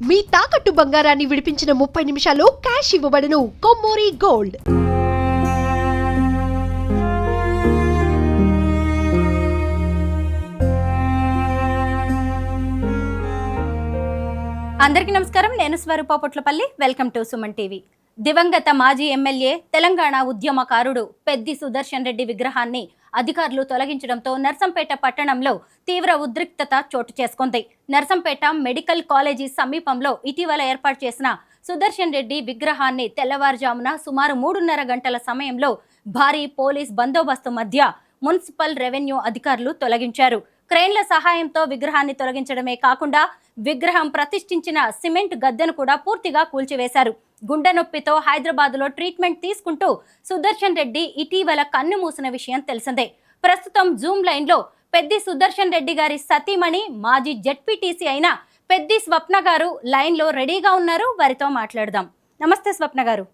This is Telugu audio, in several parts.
మీ తాకట్టు బంగారాన్ని విడిపించిన 30 నిమిషాల్లో క్యాష్ ఇవ్వబడును. కొమ్మూరి గోల్డ్. అందరికీ నమస్కారం. నేను Swaroopa Potlapalli. Welcome to Suman TV. దివంగత మాజీ ఎమ్మెల్యే, తెలంగాణ ఉద్యమకారుడు పెద్ది సుదర్శన్ రెడ్డి విగ్రహాన్ని అధికారులు తొలగించడంతో నర్సంపేట పట్టణంలో తీవ్ర ఉద్రిక్తత చోటు చేసుకుంది. నర్సంపేట మెడికల్ కాలేజీ సమీపంలో ఇటీవల ఏర్పాటు చేసిన సుదర్శన్ రెడ్డి విగ్రహాన్ని తెల్లవారుజామున సుమారు 3:30 గంటల సమయంలో భారీ పోలీస్ బందోబస్తు మధ్య మున్సిపల్ రెవెన్యూ అధికారులు తొలగించారు. క్రేన్ల సహాయంతో విగ్రహాన్ని తొలగించడమే కాకుండా విగ్రహం ప్రతిష్ఠించిన సిమెంట్ గద్దెను కూడా పూర్తిగా కూల్చివేశారు. గుండె నొప్పితో హైదరాబాద్లో ట్రీట్మెంట్ తీసుకుంటూ సుదర్శన్ రెడ్డి ఇటీవల కన్ను మూసిన విషయం తెలిసిందే. ప్రస్తుతం జూమ్ లైన్లో పెద్ది సుదర్శన్ రెడ్డి గారి సతీమణి, మాజీ జెడ్పీటీసీ అయిన పెద్ది స్వప్న గారు లైన్లో రెడీగా ఉన్నారు. వారితో మాట్లాడదాం. నమస్తే స్వప్న గారు.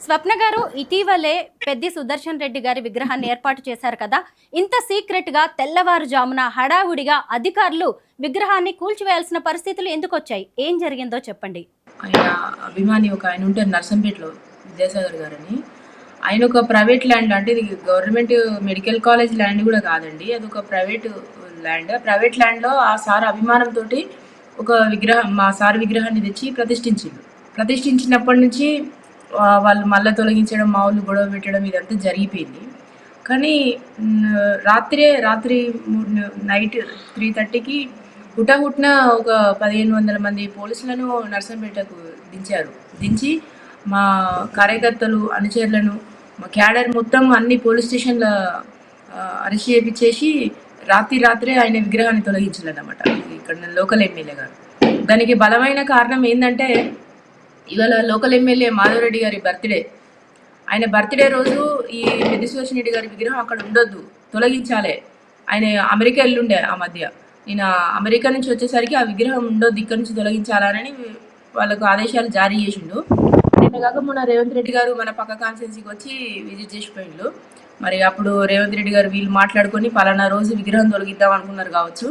స్వప్న గారు, ఇటీవలే పెద్ది సుదర్శన్ రెడ్డి గారి విగ్రహాన్ని ఏర్పాటు చేశారు కదా, ఇంత సీక్రెట్ గా తెల్లవారుజామున హడావుడిగా అధికారులు విగ్రహాన్ని కూల్చివేయాల్సిన పరిస్థితులు ఎందుకు వచ్చాయి? ఏం జరిగిందో చెప్పండి. ఆయన అభిమాని ఒక ఆయన ఉంటారు నర్సంపేటలో, విద్యాసాగర్ గారని. ఆయన ఒక ప్రైవేట్ ల్యాండ్, అంటే ఇది గవర్నమెంట్ మెడికల్ కాలేజ్ ల్యాండ్ కూడా కాదండి, అది ఒక ప్రైవేట్ ల్యాండ్. ప్రైవేట్ ల్యాండ్లో ఆ సార్ అభిమానంతో ఒక విగ్రహం, మా సార్ విగ్రహాన్ని తెచ్చి ప్రతిష్ఠించినప్పటి నుంచి వాళ్ళు మళ్ళీ తొలగించడం, మా వాళ్ళు గొడవ పెట్టడం, ఇదంతా జరిగిపోయింది. కానీ రాత్రి నైట్ 3:30కి హుటాహుట్న ఒక 1500 మంది పోలీసులను నర్సంపేటకు దించి మా కార్యకర్తలు, అనుచరులను, మా క్యాడర్ మొత్తం అన్ని పోలీస్ స్టేషన్ల అరెస్ట్ చేయించేసి రాత్రే ఆయన విగ్రహాన్ని తొలగించాలన్నమాట, ఇక్కడ లోకల్ ఎమ్మెల్యే గారు. దానికి బలమైన కారణం ఏంటంటే, ఇవాళ లోకల్ ఎమ్మెల్యే మాధవరెడ్డి గారి బర్త్డే. ఆయన బర్త్డే రోజు ఈ పెద్ది సుదర్శన్ రెడ్డి గారి విగ్రహం అక్కడ ఉండొద్దు, తొలగించాలి. ఆయన అమెరికా వెళ్ళుండే ఆ మధ్య. నేను అమెరికా నుంచి వచ్చేసరికి ఆ విగ్రహం ఉండొద్దు, ఇక్కడ నుంచి తొలగించాలని వాళ్ళకు ఆదేశాలు జారీ చేసిండు. నిన్న కాక మొన్న రేవంత్ రెడ్డి గారు మన పక్క కాన్స్టిట్యున్సీకి వచ్చి విజిట్ చేసిపోయిండు. మరి అప్పుడు రేవంత్ రెడ్డి గారు వీళ్ళు మాట్లాడుకొని పలానా రోజు విగ్రహం తొలగిద్దాం అనుకున్నారు కావచ్చు.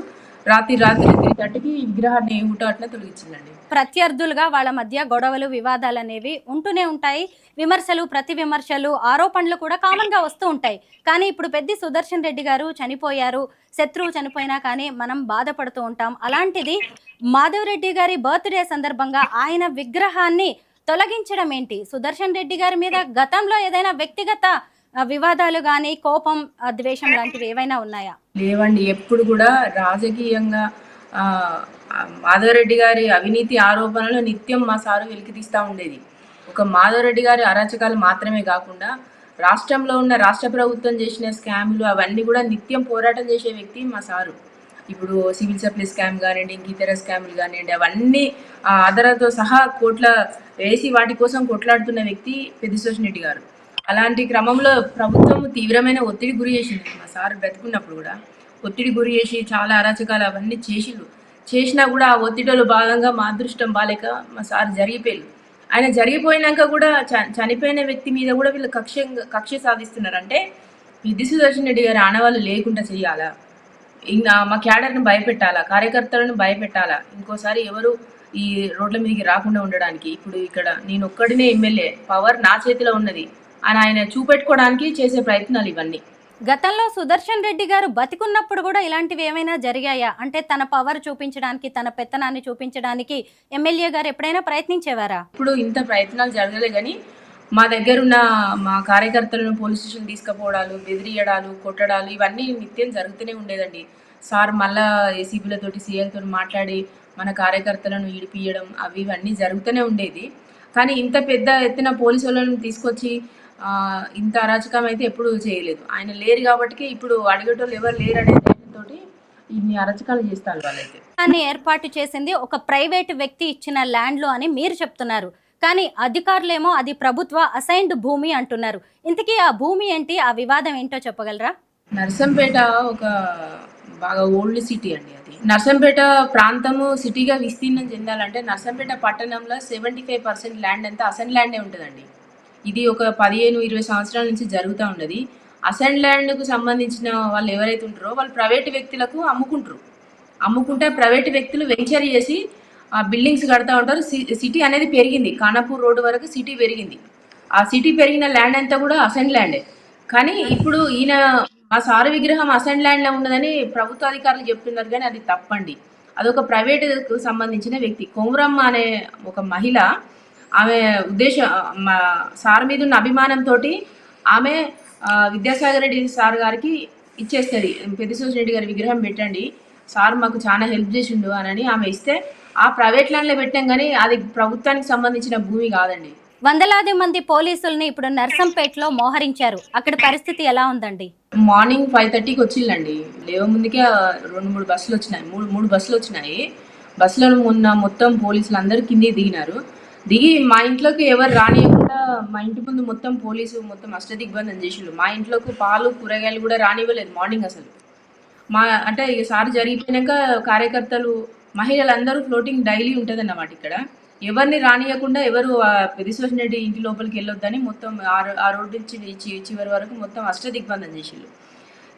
రాత్రి 3:30కి విగ్రహాన్ని హుటాహుటిన తొలగించిందండి. ప్రత్యర్థులుగా వాళ్ళ మధ్య గొడవలు, వివాదాలు అనేవి ఉంటూనే ఉంటాయి. విమర్శలు, ప్రతి విమర్శలు, ఆరోపణలు కూడా కామన్ గా వస్తూ ఉంటాయి. కానీ ఇప్పుడు పెద్ది సుదర్శన్ రెడ్డి గారు చనిపోయారు, శత్రువు చనిపోయినా కానీ మనం బాధపడుతూ ఉంటాం. అలాంటిది మాధవరెడ్డి గారి బర్త్డే సందర్భంగా ఆయన విగ్రహాన్ని తొలగించడం ఏంటి? సుదర్శన్ రెడ్డి గారి మీద గతంలో ఏదైనా వ్యక్తిగత వివాదాలు కానీ, కోపం, ద్వేషం లాంటివి ఏవైనా ఉన్నాయా? లేవండి. ఎప్పుడు కూడా రాజకీయంగా మాధవరెడ్డి గారి అవినీతి ఆరోపణలు నిత్యం మా సారు వెలికితీస్తూ ఉండేది. ఒక మాధవరెడ్డి గారి అరాచకాలు మాత్రమే కాకుండా రాష్ట్రంలో ఉన్న రాష్ట్ర ప్రభుత్వం చేసిన స్కాములు అవన్నీ కూడా నిత్యం పోరాటం చేసే వ్యక్తి మా సారు. ఇప్పుడు సివిల్ సప్లై స్కామ్ కానివ్వండి, ఇంక ఇతర స్కాములు కానివ్వండి, అవన్నీ ఆధారాలతో సహా కోట్ల వేసి వాటి కోసం కొట్లాడుతున్న వ్యక్తి పెద్ది సుదర్శన్ రెడ్డి గారు. అలాంటి క్రమంలో ప్రభుత్వం తీవ్రమైన ఒత్తిడి గురి చేసింది. మా సార్ బ్రతుకున్నప్పుడు కూడా ఒత్తిడి గురి చేసి చాలా అరాచకాలు అవన్నీ చేసినా కూడా ఆ ఒత్తిడిలో భాగంగా మా అదృష్టం బాలేక మా సార్ జరిగిపోయారు. ఆయన జరిగిపోయినాక కూడా చనిపోయిన వ్యక్తి మీద కూడా వీళ్ళు కక్ష సాధిస్తున్నారు. అంటే పెద్ది సుదర్శన్ రెడ్డి గారి ఆనవాళ్ళు లేకుండా చేయాలా, ఇంకా మా క్యాడర్ని భయపెట్టాలా, కార్యకర్తలను భయపెట్టాలా, ఇంకోసారి ఎవరు ఈ రోడ్ల మీదకి రాకుండా ఉండడానికి. ఇప్పుడు ఇక్కడ నేను ఒక్కడినే ఎమ్మెల్యే, పవర్ నా చేతిలో ఉన్నది అని ఆయన చూపెట్టుకోవడానికి చేసే ప్రయత్నాలు ఇవన్నీ. గతంలో సుదర్శన్ రెడ్డి గారు బతికున్నప్పుడు కూడా ఇలాంటివి ఏమైనా జరిగాయా? అంటే తన పవర్ చూపించడానికి, తన పెత్తనాన్ని చూపించడానికి ఎమ్మెల్యే గారు ఎప్పుడైనా ప్రయత్నించేవారా? ఇప్పుడు ఇంత ప్రయత్నాలు జరగలే, కానీ మా దగ్గర ఉన్న మా కార్యకర్తలను పోలీస్ స్టేషన్ తీసుకుపోవడాలు, బెదిరియడాలు, కొట్టడాలు ఇవన్నీ నిత్యం జరుగుతూనే ఉండేదండి. సార్ మళ్ళా ఏసీబీలతోటి, సీఎల్తో మాట్లాడి మన కార్యకర్తలను ఈడిపియడం అవి ఇవన్నీ జరుగుతూనే ఉండేది. కానీ ఇంత పెద్ద ఎత్తున పోలీసు వాళ్ళని తీసుకొచ్చి ఇంత అరాచకం అయితే ఎప్పుడు చేయలేదు. ఆయన లేరు కాబట్టి ఇప్పుడు అడిగేటోళ్ళు ఎవరు లేరు అనే ధైర్యంతో ఇన్ని అరాచకాలు చేస్తారు వాళ్ళైతే. అని ఏర్పాటు చేసింది ఒక ప్రైవేట్ వ్యక్తి ఇచ్చిన ల్యాండ్లో అని మీరు చెప్తున్నారు, కానీ అధికారులేమో అది ప్రభుత్వ అసైన్డ్ భూమి అంటున్నారు. ఇంతకీ ఆ భూమి ఏంటి, ఆ వివాదం ఏంటో చెప్పగలరా? నర్సంపేట ఒక బాగా ఓల్డ్ సిటీ అండి. అది నర్సంపేట ప్రాంతము సిటీగా విస్తీర్ణం చెందాలంటే నర్సంపేట పట్టణంలో 75% ల్యాండ్ అంతా అసైన్ ల్యాండే ఉంటుందండి. ఇది ఒక 15-20 సంవత్సరాల నుంచి జరుగుతూ ఉన్నది. అసైన్ ల్యాండ్కు సంబంధించిన వాళ్ళు ఎవరైతే ఉంటారో వాళ్ళు ప్రైవేటు వ్యక్తులకు అమ్ముకుంటే ప్రైవేటు వ్యక్తులు వెంచర్ చేసి బిల్డింగ్స్ కడతా ఉంటారు. సిటీ అనేది పెరిగింది, ఖానాపూర్ రోడ్డు వరకు సిటీ పెరిగింది. ఆ సిటీ పెరిగిన ల్యాండ్ అంతా కూడా అసైన్ ల్యాండే. కానీ ఇప్పుడు ఈయన మా సారు విగ్రహం అసైన్ ల్యాండ్లో ఉన్నదని ప్రభుత్వ అధికారులు చెప్తున్నారు, కానీ అది తప్పండి. అదొక ప్రైవేటుకు సంబంధించిన వ్యక్తి. కొమురమ్మ అనే ఒక మహిళ, ఆమె ఉద్దేశం మా సార్ మీద ఉన్న అభిమానంతో ఆమె విద్యాసాగర్ రెడ్డి సార్ గారికి ఇచ్చేస్తుంది. పెద్దిసూసి రెడ్డి గారి విగ్రహం పెట్టండి, సార్ మాకు చాలా హెల్ప్ చేసిండు అని ఆమె ఇస్తే ఆ ప్రైవేట్ ల్యాండ్లో పెట్టాం, కానీ అది ప్రభుత్వానికి సంబంధించిన భూమి కాదండి. వందలాది మంది పోలీసుల్ని ఇప్పుడు నర్సంపేటలో మోహరించారు. అక్కడ పరిస్థితి ఎలా ఉందండి? మార్నింగ్ 5:30కి వచ్చిందండి. లేవ ముందుకే 2-3 బస్సులు వచ్చినాయి, మూడు బస్సులు వచ్చినాయి. బస్సులో ఉన్న మొత్తం పోలీసులు అందరూ కింది దిగినారు. దిగి మా ఇంట్లోకి ఎవరు రానియకుండా మా ఇంటి ముందు మొత్తం పోలీసు మొత్తం అష్టదిగ్బంధం చేసిండు. మా ఇంట్లోకి పాలు కూరగాయలు కూడా రానివ్వలేదు మార్నింగ్ అసలు. అంటే ఈసారి జరిగిపోయినాక కార్యకర్తలు మహిళలందరూ ఫ్లోటింగ్ డైలీ ఉంటుంది అన్నమాట. ఇక్కడ ఎవరిని రానియకుండా ఎవరు పెద్దిసూసి రెడ్డి ఇంటి లోపలికి వెళ్ళొద్దని మొత్తం ఆ రోడ్డు నుంచి చివరి వరకు మొత్తం అష్టదిగ్బంధం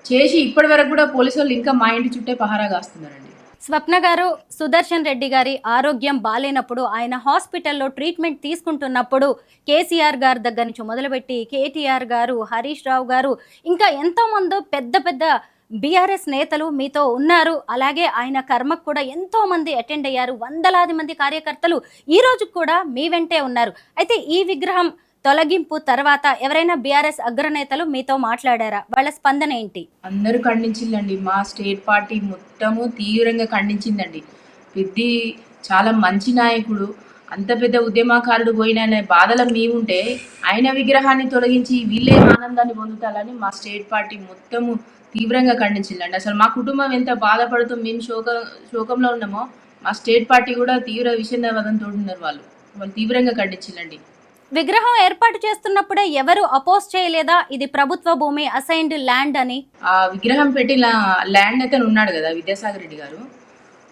చేసి ఇప్పటి వరకు కూడా పోలీసు వాళ్ళు ఇంకా మా ఇంటి చుట్టే పహారా కాస్తున్నారండి. స్వప్న గారు, సుదర్శన్ రెడ్డి గారి ఆరోగ్యం బాలేనప్పుడు, ఆయన హాస్పిటల్లో ట్రీట్మెంట్ తీసుకుంటున్నప్పుడు కేసీఆర్ గారి దగ్గర నుంచి మొదలుపెట్టి కేటీఆర్ గారు, హరీష్ రావు గారు, ఇంకా ఎంతోమంది పెద్ద పెద్ద బీఆర్ఎస్ నేతలు మీతో ఉన్నారు. అలాగే ఆయన కర్మకు కూడా ఎంతో మంది అటెండ్ అయ్యారు. వందలాది మంది కార్యకర్తలు ఈ రోజు కూడా మీ వెంటే ఉన్నారు. అయితే ఈ విగ్రహం తొలగింపు తర్వాత ఎవరైనా బీఆర్ఎస్ అగ్రనేతలు మీతో మాట్లాడారా? వాళ్ళ స్పందన ఏంటి? అందరూ ఖండించిందండి. మా స్టేట్ పార్టీ మొత్తము తీవ్రంగా ఖండించిందండి. పెద్ది చాలా మంచి నాయకుడు, అంత పెద్ద ఉద్యమకారుడు పోయిన బాధలో మేముంటే ఆయన విగ్రహాన్ని తొలగించి వీళ్ళే ఆనందాన్ని పొందుతారని మా స్టేట్ పార్టీ మొత్తము తీవ్రంగా ఖండించిందండి. అసలు మా కుటుంబం ఎంత బాధపడుతూ మేము శోకంలో ఉన్నామో మా స్టేట్ పార్టీ కూడా తీవ్ర విషాదవదంతో ఉన్నారు. వాళ్ళు తీవ్రంగా ఖండించిందండి. విగ్రహం ఏర్పాటు చేస్తున్నప్పుడే ఎవరు అపోజ్ చేయలేదా ఇది ప్రభుత్వ భూమి, అసైన్డ్ ల్యాండ్ అని? ఆ విగ్రహం పెట్టిన ల్యాండ్ అయితే ఉన్నాడు కదా విద్యాసాగర్ రెడ్డి గారు,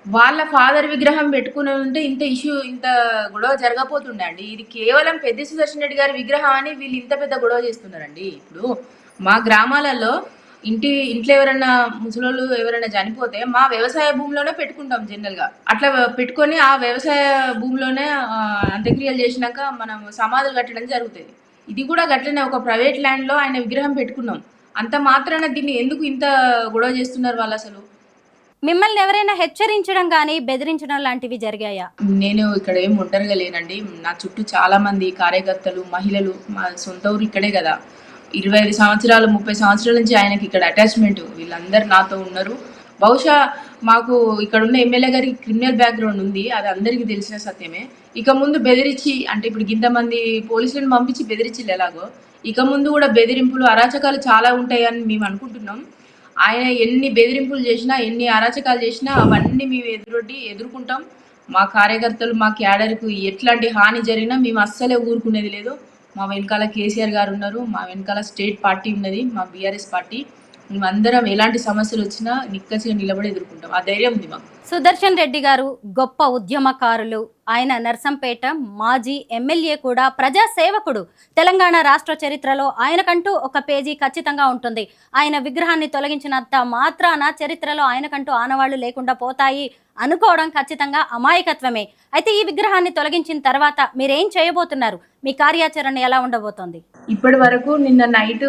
వాళ్ళ ఫాదర్ విగ్రహం పెట్టుకుని ఉంటే ఇంత గొడవ జరగపోతుండే అండి. ఇది కేవలం పెద్ది సుదర్శన్ రెడ్డి గారి విగ్రహం అని వీళ్ళు ఇంత పెద్ద గొడవ చేస్తున్నారండి. ఇప్పుడు మా గ్రామాలలో ఇంట్లో ఎవరైనా ముసలోళ్ళు ఎవరైనా చనిపోతే మా వ్యవసాయ భూమిలోనే పెట్టుకుంటాం జనరల్గా. అట్లా పెట్టుకొని ఆ వ్యవసాయ భూమిలోనే అంత్యక్రియలు చేసినాక మనం సమాధులు కట్టడం జరుగుతుంది. ఇది కూడా గట్లనే ఒక ప్రైవేట్ ల్యాండ్లో ఆయన విగ్రహం పెట్టుకున్నాం. అంత మాత్రాన దీన్ని ఎందుకు ఇంత గొడవ చేస్తున్నారు వాళ్ళు? అసలు మిమ్మల్ని ఎవరైనా హెచ్చరించడం కానీ బెదిరించడం లాంటివి జరిగాయా? నేను ఇక్కడ ఏం ఒంటరిగా లేనండి. నా చుట్టూ చాలా మంది కార్యకర్తలు, మహిళలు, మా సొంత ఊరు ఇక్కడే కదా. 25 సంవత్సరాలు 30 సంవత్సరాల నుంచి ఆయనకి ఇక్కడ అటాచ్మెంట్, వీళ్ళందరూ నాతో ఉన్నారు. బహుశా మాకు ఇక్కడ ఉన్న ఎమ్మెల్యే గారికి క్రిమినల్ బ్యాక్గ్రౌండ్ ఉంది, అది అందరికీ తెలిసిన సత్యమే. ఇక ముందు బెదిరించి, అంటే ఇప్పుడు ఇంతమంది పోలీసులను పంపించి బెదిరించిల్లు ఎలాగో, ఇక ముందు కూడా బెదిరింపులు అరాచకాలు చాలా ఉంటాయని మేము అనుకుంటున్నాం. ఆయన ఎన్ని బెదిరింపులు చేసినా, ఎన్ని అరాచకాలు చేసినా అవన్నీ మేము ఎదుర్కొంటాం. మా కార్యకర్తలు, మా క్యాడర్కు ఎట్లాంటి హాని జరిగినా మేము అస్సలే ఊరుకునేది లేదు. మా వెనకాల కేసీఆర్ గారు ఉన్నారు, మా వెనకాల స్టేట్ పార్టీ ఉన్నది, మా బీఆర్ఎస్ పార్టీ. మేమందరం ఎలాంటి సమస్యలు వచ్చినా నిక్కచ్చిగా నిలబడి ఎదుర్కొంటాం. ఆ ధైర్యం ఉంది మాకు. సుదర్శన్ రెడ్డి గారు గొప్ప ఉద్యమకారులు. ఆయన నర్సంపేట మాజీ ఎమ్మెల్యే కూడా, ప్రజా సేవకుడు. తెలంగాణ రాష్ట్ర చరిత్రలో ఆయనకంటూ ఒక పేజీ ఖచ్చితంగా ఉంటుంది. ఆయన విగ్రహాన్ని తొలగించినంత మాత్రాన చరిత్రలో ఆయనకంటూ ఆనవాళ్లు లేకుండా పోతాయి అనుకోవడం ఖచ్చితంగా అమాయకత్వమే. అయితే ఈ విగ్రహాన్ని తొలగించిన తర్వాత మీరేం చేయబోతున్నారు? మీ కార్యాచరణ ఎలా ఉండబోతోంది? ఇప్పటి వరకు నిన్న నైట్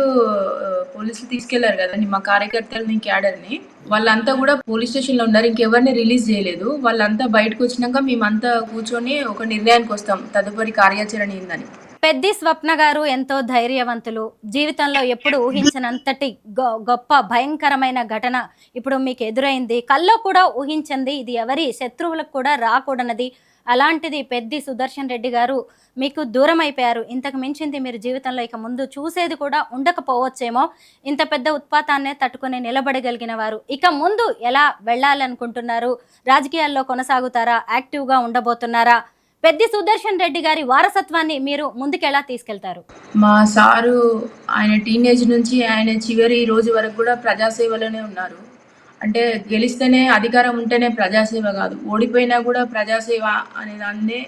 పోలీసులు తీసుకెళ్లారు కదండి మా కార్యకర్తలని, క్యాడర్ని. వాళ్ళంతా కూడా పోలీస్ స్టేషన్లో ఉన్నారు, ఇంకెవరిని రిలీజ్ చేయలేదు. వాళ్ళంతా బయటకు వచ్చినాక మేమంతా కూర్చొని ఒక నిర్ణయానికి వస్తాం తదుపరి కార్యాచరణ ఏందని. పెద్ది స్వప్న గారు ఎంతో ధైర్యవంతులు. జీవితంలో ఎప్పుడు ఊహించినంతటి గొప్ప భయంకరమైన ఘటన ఇప్పుడు మీకు ఎదురైంది. కల్లో కూడా ఊహించింది, ఇది ఎవరి శత్రువులకు కూడా రాకూడనది. అలాంటిది పెద్ది సుదర్శన్ రెడ్డి గారు మీకు దూరం అయిపోయారు. ఇంతకు మించింది మీరు జీవితంలో ఇక ముందు చూసేది కూడా ఉండకపోవచ్చేమో. ఇంత పెద్ద ఉత్పాతాన్నే తట్టుకొని నిలబడగలిగిన వారు ఇక ముందు ఎలా వెళ్ళాలనుకుంటున్నారు? రాజకీయాల్లో కొనసాగుతారా? యాక్టివ్గా ఉండబోతున్నారా? పెద్ది సుదర్శన్ రెడ్డి గారి వారసత్వాన్ని మీరు ముందుకెలా తీసుకెళ్తారు? మా సారు ఆయన టీనేజ్ నుంచి ఆయన చివరి రోజు వరకు కూడా ప్రజాసేవలోనే ఉన్నారు. అంటే గెలిస్తేనే అధికారం ఉంటేనే ప్రజాసేవ కాదు, ఓడిపోయినా కూడా ప్రజాసేవ అనే దాన్నే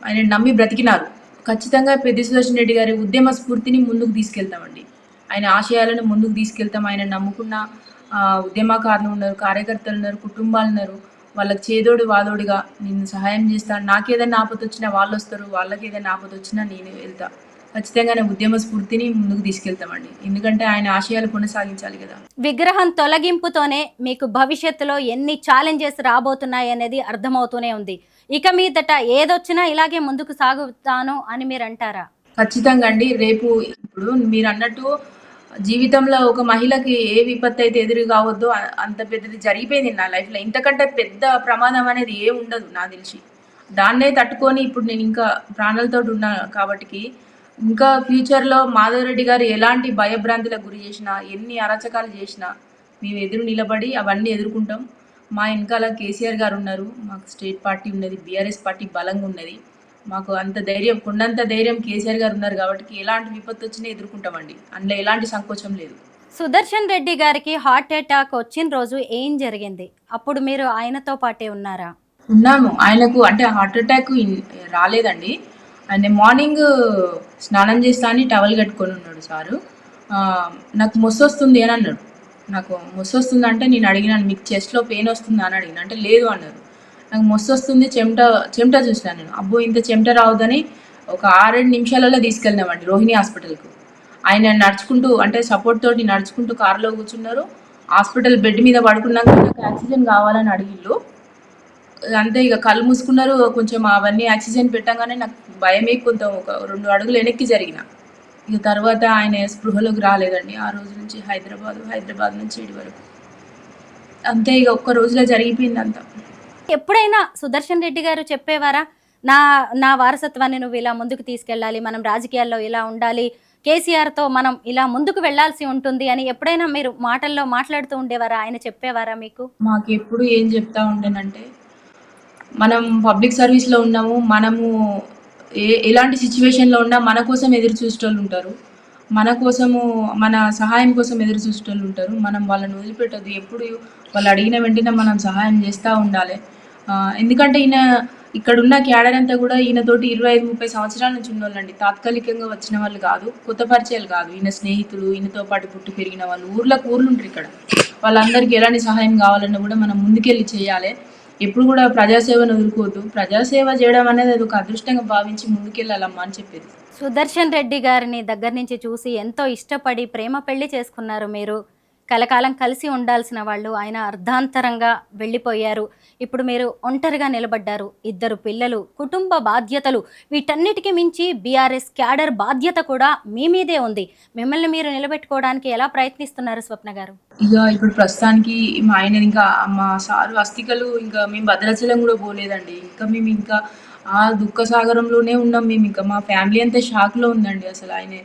ఆయన నమ్మి బ్రతికినారు. ఖచ్చితంగా పెద్ది సుదర్శన్ రెడ్డి గారి ఉద్యమ స్ఫూర్తిని ముందుకు తీసుకెళ్తామండి. ఆయన ఆశయాలను ముందుకు తీసుకెళ్తాం. ఆయన నమ్ముకున్న ఉద్యమకారులు ఉన్నారు, కార్యకర్తలు ఉన్నారు, కుటుంబాలు ఉన్నారు. వాళ్ళకి చేదోడు వాదోడుగా నేను సహాయం చేస్తాను. నాకేదైనా ఆపద వచ్చినా వాళ్ళు వస్తారు, వాళ్ళకి ఏదైనా ఆపద వచ్చినా నేను వెళ్తా. ఖచ్చితంగానే ఉద్యమ స్ఫూర్తిని ముందుకు తీసుకెళ్తామండి. ఎందుకంటే ఆయన ఆశయాలు కొనసాగించాలి కదా. విగ్రహం తొలగింపుతోనే మీకు భవిష్యత్తులో ఎన్ని ఛాలెంజెస్ రాబోతున్నాయి అనేది అర్థమవుతూనే ఉంది. ఇక మీదట ఏదొచ్చినా ఇలాగే ముందుకు సాగుతాను అని మీరు అంటారా? ఖచ్చితంగా అండి. రేపు ఇప్పుడు మీరు అన్నట్టు జీవితంలో ఒక మహిళకి ఏ విపత్తు అయితే ఎదురు కావద్దో అంత పెద్దది జరిగిపోయింది నా లైఫ్లో. ఇంతకంటే పెద్ద ప్రమాదం అనేది ఏం ఉండదు నాకు తెలిసి. దాన్నే తట్టుకొని ఇప్పుడు నేను ఇంకా ప్రాణాలతో ఉన్నా కాబట్టి ఇంకా ఫ్యూచర్లో మాధవరెడ్డి గారు ఎలాంటి భయభ్రాంతులకు గురి చేసినా, ఎన్ని అరాచకాలు చేసినా మేము ఎదురు నిలబడి అవన్నీ ఎదుర్కొంటాం. మా వెనకాల కేసీఆర్ గారు ఉన్నారు, మాకు స్టేట్ పార్టీ ఉన్నది, బీఆర్ఎస్ పార్టీ బలంగా ఉన్నది. మాకు అంత ధైర్యం, కొండంత ధైర్యం కేసీఆర్ గారు ఉన్నారు కాబట్టి ఎలాంటి విపత్తు వచ్చినా ఎదుర్కొంటామండి. అందులో ఎలాంటి సంకోచం లేదు. సుదర్శన్ రెడ్డి గారికి హార్ట్ అటాక్ వచ్చిన రోజు ఏం జరిగింది? అప్పుడు మీరు ఆయనతో పాటే ఉన్నారా? ఉన్నాము. ఆయనకు అంటే హార్ట్ అటాక్ రాలేదండి. ఆయన మార్నింగ్ స్నానం చేస్తా అని టవల్ కట్టుకొని ఉన్నాడు సారు. నాకు మొస్సు వస్తుంది అని అన్నాడు. నాకు మొస్సు వస్తుంది అంటే నేను అడిగినాను, మీకు చెస్ట్లో పెయిన్ వస్తుందా అని అడిగిన. అంటే లేదు అన్నారు. నాకు మొస్సు వస్తుంది, చెమట చూసినాను నేను. అబ్బో ఇంత చెమట రావద్దని ఒక 6-7 నిమిషాలలో తీసుకెళ్ళినామండి రోహిణి హాస్పిటల్కు. ఆయన నడుచుకుంటూ అంటే సపోర్ట్ తోటి నడుచుకుంటూ కారులో కూర్చున్నారు. హాస్పిటల్ బెడ్ మీద పడుకున్నాక నాకు ఆక్సిజన్ కావాలని అడిగిళ్ళు. అంతే ఇక కళ్ళు మూసుకున్నారు. కొంచెం అవన్నీ ఆక్సిజన్ పెట్టగానే నాకు భయమే, కొంత ఒక 2 అడుగులు వెనక్కి జరిగిన. ఇక తర్వాత ఆయన స్పృహలోకి రాలేదండి. ఆ రోజు నుంచి హైదరాబాద్ నుంచి ఇటు వరకు అంతే. ఇక ఒక్క రోజులో జరిగిపోయింది అంతా. ఎప్పుడైనా సుదర్శన్ రెడ్డి గారు చెప్పేవారా, నా వారసత్వాన్ని నువ్వు ఇలా ముందుకు తీసుకెళ్ళాలి, మనం రాజకీయాల్లో ఇలా ఉండాలి, కేసీఆర్తో మనం ఇలా ముందుకు వెళ్లాల్సి ఉంటుంది అని ఎప్పుడైనా మీరు మాటల్లో మాట్లాడుతూ ఉండేవారా? ఆయన చెప్పేవారా మీకు? మాకు ఎప్పుడు ఏం చెప్తా ఉండేనంటే, మనం పబ్లిక్ సర్వీస్లో ఉన్నాము, మనము ఎలాంటి సిచ్యువేషన్లో ఉన్నా మన కోసం ఎదురు చూసేటోళ్ళు ఉంటారు, మన కోసము మన సహాయం కోసం ఎదురు చూసేటోళ్ళు ఉంటారు. మనం వాళ్ళని వదిలిపెట్టద్దు. ఎప్పుడు వాళ్ళు అడిగిన వెంటనే మనం సహాయం చేస్తూ ఉండాలి. ఎందుకంటే ఈయన ఇక్కడున్న క్యాడర్ అంతా కూడా ఈయనతోటి 25-30 సంవత్సరాల నుంచి ఉన్నోళ్ళండి. తాత్కాలికంగా వచ్చిన వాళ్ళు కాదు, కొత్త పరిచయాలు కాదు. ఈయన స్నేహితులు, ఈయనతో పాటు పుట్టి పెరిగిన వాళ్ళు, ఊర్లకు ఊర్లు ఉంటారు ఇక్కడ. వాళ్ళందరికీ ఎలాంటి సహాయం కావాలన్నా కూడా మనం ముందుకెళ్ళి చేయాలి. ఎప్పుడు కూడా ప్రజాసేవను వదులుకోవద్దు. ప్రజాసేవ చేయడం అనేది అది ఒక అదృష్టంగా భావించి ముందుకెళ్ళాలమ్మా అని చెప్పేది. సుదర్శన్ రెడ్డి గారిని దగ్గర నుంచి చూసి ఎంతో ఇష్టపడి ప్రేమ పెళ్లి చేసుకున్నారు మీరు. కలకాలం కలిసి ఉండాల్సిన వాళ్ళు ఆయన అర్ధాంతరంగా వెళ్ళిపోయారు. ఇప్పుడు మీరు ఒంటరిగా నిలబడ్డారు. 2 పిల్లలు, కుటుంబ బాధ్యతలు, వీటన్నిటికీ మించి బీఆర్ఎస్ క్యాడర్ బాధ్యత కూడా మీ మీదే ఉంది. మిమ్మల్ని మీరు నిలబెట్టుకోవడానికి ఎలా ప్రయత్నిస్తున్నారు స్వప్న గారు? ఇక ఇప్పుడు ప్రస్తుతానికి మా ఆయన ఇంకా మా సారు అస్థికలు ఇంకా మేము భద్రాచలం కూడా పోలేదండి. మేము ఇంకా ఆ దుఃఖ సాగరంలోనే ఉన్నాం. మేము ఇంకా మా ఫ్యామిలీ అంతా షాక్లో ఉందండి. అసలు ఆయన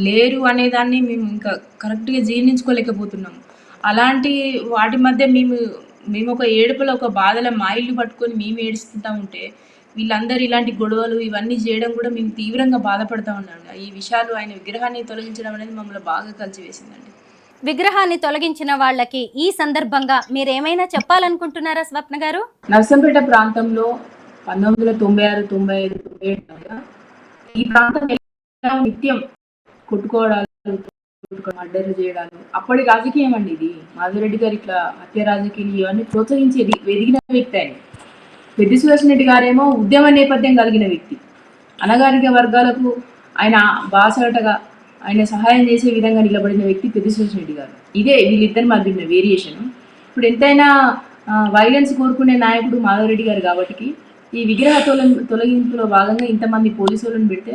లేరు అనేదాన్ని మేము ఇంకా కరెక్ట్గా జీర్ణించుకోలేకపోతున్నాము. అలాంటి వాటి మధ్య మేము ఒక ఏడుపులో, ఒక బాధలో మా ఇల్లు పట్టుకొని మేము ఏడుస్తుంటా ఉంటే వీళ్ళందరూ ఇలాంటి గొడవలు ఇవన్నీ చేయడం కూడా మేము తీవ్రంగా బాధపడతా ఉన్నాం. ఈ విషయాలు ఆయన విగ్రహాన్ని తొలగించడం అనేది మమ్మల్ని బాగా కలిసివేసిందండి. విగ్రహాన్ని తొలగించిన వాళ్ళకి ఈ సందర్భంగా మీరేమైనా చెప్పాలనుకుంటున్నారా స్వప్న గారు? నర్సంపేట ప్రాంతంలో 1996, 97 ఈ ప్రాంతం నిత్యం కొట్టుకోవడాలు, మర్డర్ చేయడాలు అప్పటి రాజకీయం అండి ఇది. మాధవరెడ్డి గారు ఇట్లా హత్య రాజకీయాలు ఇవన్నీ ప్రోత్సహించేది ఎదిగిన వ్యక్తి ఆయన. పెద్ది సుదర్శన్ రెడ్డి గారేమో ఉద్యమ నేపథ్యం కలిగిన వ్యక్తి. అనగారిక వర్గాలకు ఆయన బాసటగా ఆయన సహాయం చేసే విధంగా నిలబడిన వ్యక్తి పెద్ది సుదర్శన్ రెడ్డి గారు. ఇదే వీళ్ళిద్దరి మధ్య ఉన్న వేరియేషన్. ఇప్పుడు ఎంతైనా వైలెన్స్ కోరుకునే నాయకుడు మాధవరెడ్డి గారు కాబట్టి ఈ విగ్రహ తొలగింపులో భాగంగా ఇంతమంది పోలీసు వాళ్ళని పెడితే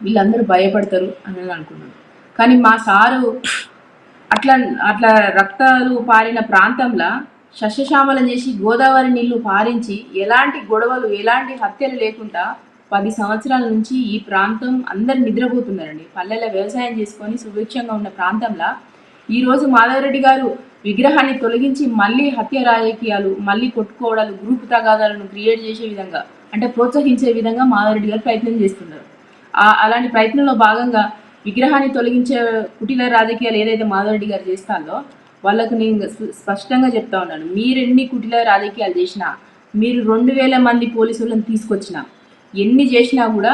వీళ్ళందరూ భయపడతారు అని అనుకున్నాను. కానీ మా సారు అట్లా రక్తాలు పారిన ప్రాంతంలో సస్యశ్యామలం చేసి గోదావరి నీళ్లు పారించి ఎలాంటి గొడవలు, ఎలాంటి హత్యలు లేకుండా 10 సంవత్సరాల నుంచి ఈ ప్రాంతం అందరు నిద్రపోతున్నారండి. పల్లెల్లో వ్యవసాయం చేసుకొని సుభిక్షంగా ఉన్న ప్రాంతంలో ఈరోజు మాధవరెడ్డి గారు విగ్రహాన్ని తొలగించి మళ్ళీ హత్య రాజకీయాలు, మళ్ళీ కొట్టుకోవడాలు, గ్రూప్ తగాదాలను క్రియేట్ చేసే విధంగా అంటే ప్రోత్సహించే విధంగా మాధవరెడ్డి గారు ప్రయత్నం చేస్తున్నారు. అలాంటి ప్రయత్నంలో భాగంగా విగ్రహాన్ని తొలగించే కుటిల రాజకీయాలు ఏదైతే మాధవరెడ్డి గారు చేస్తారో వాళ్ళకు నేను స్పష్టంగా చెప్తా ఉన్నాను, మీరు ఎన్ని కుటిల రాజకీయాలు చేసినా, మీరు 2000 మంది పోలీసులను తీసుకొచ్చినా, ఎన్ని చేసినా కూడా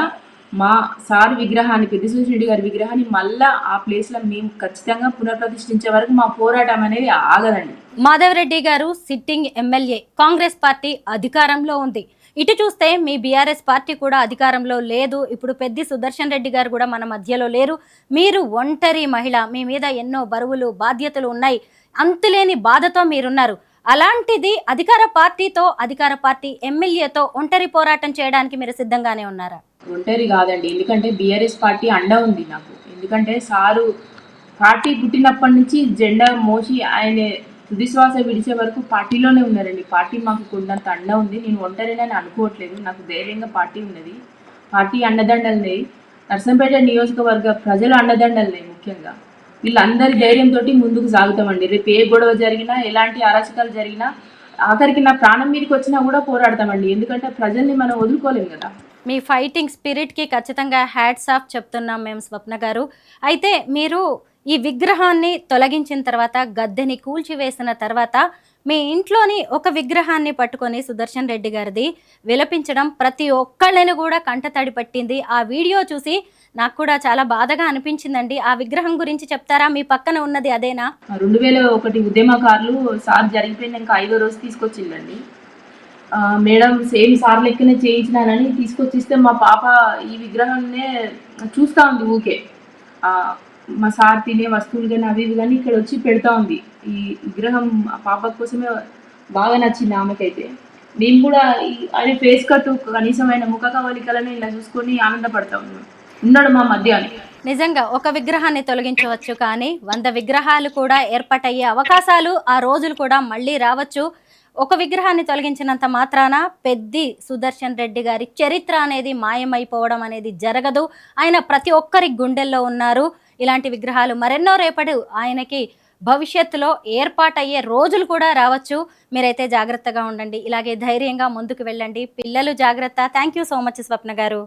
మా సార్ విగ్రహాన్ని, పెద్ది సుదర్శన్ రెడ్డి గారి విగ్రహాన్ని మళ్ళా ఆ ప్లేస్లో మేము ఖచ్చితంగా పునఃప్రతిష్ఠించే వరకు మా పోరాటం అనేది ఆగదండి. మాధవరెడ్డి గారు సిట్టింగ్ ఎమ్మెల్యే, కాంగ్రెస్ పార్టీ అధికారంలో ఉంది. ఇటు చూస్తే మీ బీఆర్ఎస్ పార్టీ కూడా అధికారంలో లేదు. ఇప్పుడు పెద్ది సుదర్శన్ రెడ్డి గారు కూడా మన మధ్యలో లేరు. మీరు ఒంటరి మహిళ, మీ మీద ఎన్నో బరువులు బాధ్యతలు ఉన్నాయి, అంతులేని బాధతో మీరున్నారు. అలాంటిది అధికార పార్టీ ఎమ్మెల్యేతో ఒంటరి పోరాటం చేయడానికి మీరు సిద్ధంగానే ఉన్నారా? ఒంటరి కాదండి, ఎందుకంటే బీఆర్ఎస్ పార్టీ అండ ఉంది నాకు. ఎందుకంటే సారు పార్టీ పుట్టినప్పటి నుంచి జెండా మోసి ఆయన తుదిశ్వాస విడిచే వరకు పార్టీలోనే ఉన్నారండి. పార్టీ మాకు కొండంత అండ ఉంది. నేను ఒంటరినని అనుకోవట్లేదు, నాకు ధైర్యంగా పార్టీ ఉన్నది. పార్టీ అండదండలున్నాయి, నర్సంపేట నియోజకవర్గ ప్రజల అండదండలున్నాయి. ముఖ్యంగా వీళ్ళందరి ధైర్యంతో ముందుకు సాగుతామండి. రేపు ఏ గొడవ జరిగినా, ఎలాంటి అరాచకాలు జరిగినా, ఆఖరికి నా ప్రాణం మీదకి వచ్చినా కూడా పోరాడతామండి. ఎందుకంటే ప్రజల్ని మనం వదులుకోలేము కదా. మీ ఫైటింగ్ స్పిరిట్కి ఖచ్చితంగా హ్యాట్స్ ఆఫ్ చెప్తున్నాం మేము, స్వప్న గారు. అయితే మీరు ఈ విగ్రహాన్ని తొలగించిన తర్వాత, గద్దెని కూల్చివేసిన తర్వాత, మీ ఇంట్లోని ఒక విగ్రహాన్ని పట్టుకొని సుదర్శన్ రెడ్డి గారిది విలపించడం ప్రతి ఒక్కళ్ళని కూడా కంటతడి పట్టింది. ఆ వీడియో చూసి నాకు కూడా చాలా బాధగా అనిపించిందండి. ఆ విగ్రహం గురించి చెప్తారా? మీ పక్కన ఉన్నది అదేనా? 2001 ఉద్యమకారులు సార్ జరిగిపోయినాక 5వ రోజు తీసుకొచ్చిందండి. మేడం సేమ్ సార్ లెక్కనే చేయించినానని తీసుకొచ్చిస్తే మా పాప ఈ విగ్రహాన్నే చూస్తూ ఉంది ఊకే. మా సార్ తినే వస్తువులు కానీ అవి ఇవి కానీ ఇక్కడ వచ్చి పెడతా ఉంది. ఈ విగ్రహం ఆ పాప కోసమే బాగా నచ్చింది ఆమెకైతే. మేము కూడా ఆయన ఫేస్ కట్టు కనీసమైన ముఖ కవలికలను ఇలా చూసుకొని ఆనందపడతా ఉన్నాడు మా మధ్య అని. నిజంగా ఒక విగ్రహాన్ని తొలగించవచ్చు, కానీ 100 విగ్రహాలు కూడా ఏర్పాటయ్యే అవకాశాలు, ఆ రోజులు కూడా మళ్ళీ రావచ్చు. ఒక విగ్రహాన్ని తొలగించినంత మాత్రాన పెద్ది సుదర్శన్ రెడ్డి గారి చరిత్ర అనేది మాయమైపోవడం అనేది జరగదు. ఆయన ప్రతి ఒక్కరి గుండెల్లో ఉన్నారు. ఇలాంటి విగ్రహాలు మరెన్నో రేపటి ఆయనకి భవిష్యత్తులో ఏర్పాటయ్యే రోజులు కూడా రావచ్చు. మీరైతే జాగ్రత్తగా ఉండండి, ఇలాగే ధైర్యంగా ముందుకు వెళ్ళండి. పిల్లలు జాగ్రత్త. థ్యాంక్ యూ సో మచ్ స్వప్న గారు.